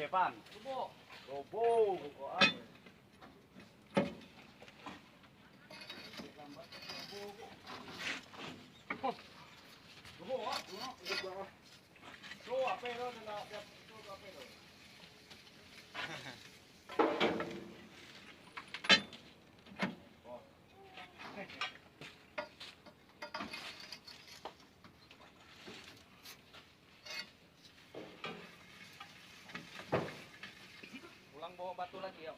pan. Subo. Subo. Kukuan. Subo ah. So apero na na. So apero. Pulang bawa batu lagi ya.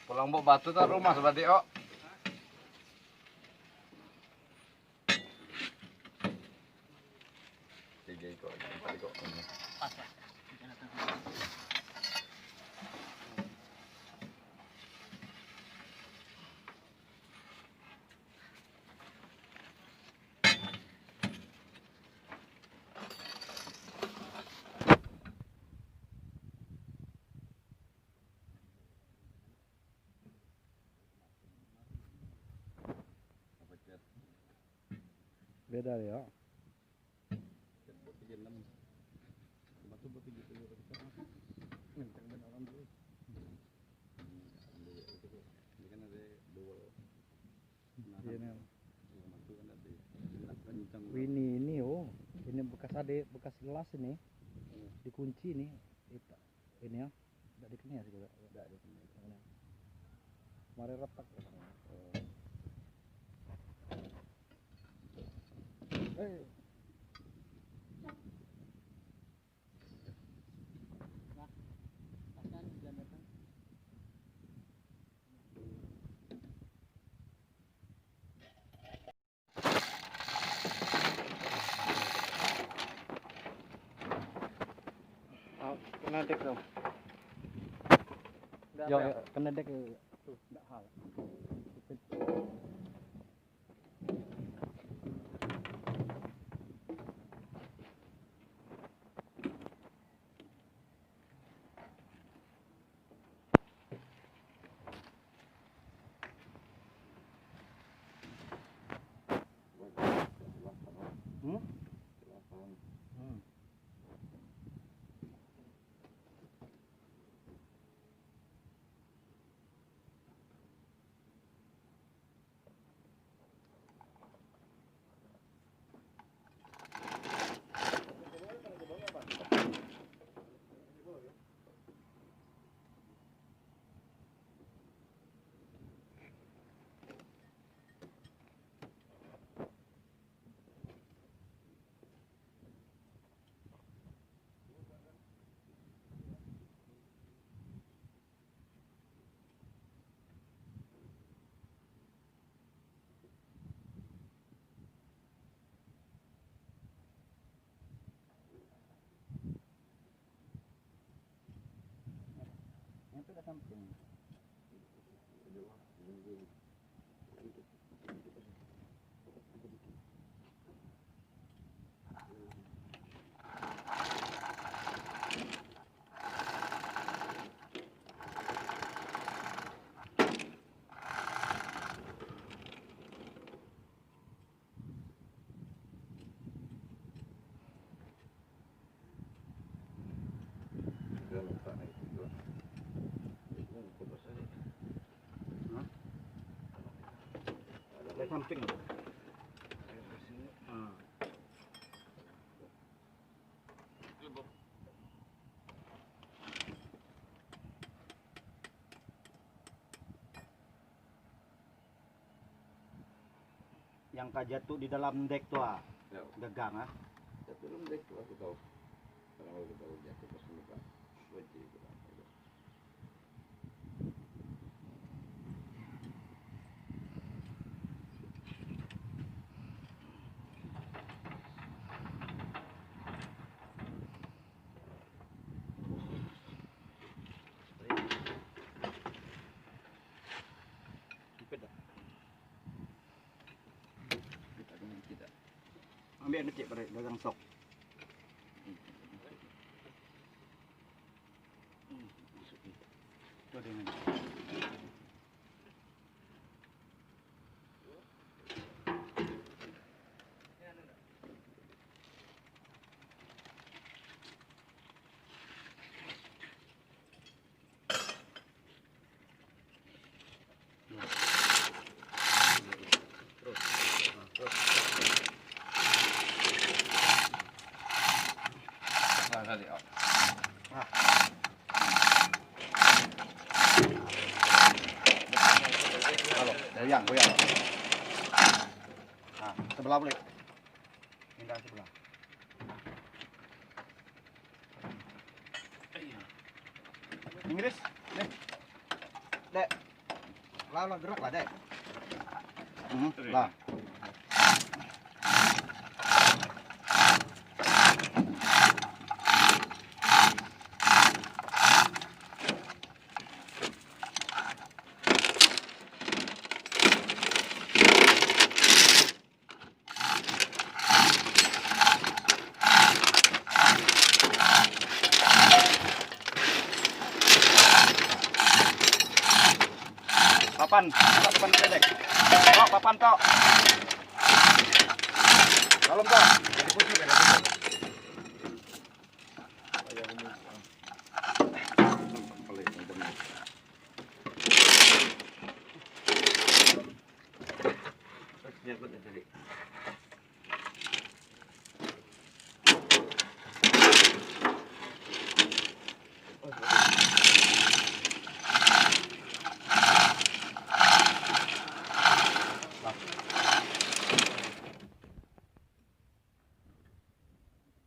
Pulang bawa batu tak rumah seperti oh. Tiga ikut, empat ikut. Pas lah. Beda ya. Ini oh, ini bekas gelas ini, dikunci ini, ini ya, tidak dikenyas juga, tidak dikenyas. Mari retak. Kena dek dong. Yo, kena dek tuh, enggak hal. Itu dah samping. Dari samping. Yang kajatuh di dalam dek tuh ah. Ya. Gagang ah. Jatuh dalam dek tuh aku tahu. Kalau aku tahu jatuh pas lupa. Kunci itu. Ambil ngecek pada dagang sok. Itu dengan goyang. Nah, sebelah boleh. Pindah sebelah. Inggris, nih. Dek. Lah gerak lah, Dek. Lah. Papan, papan pendek. Tok, papan tok. Dalam tok.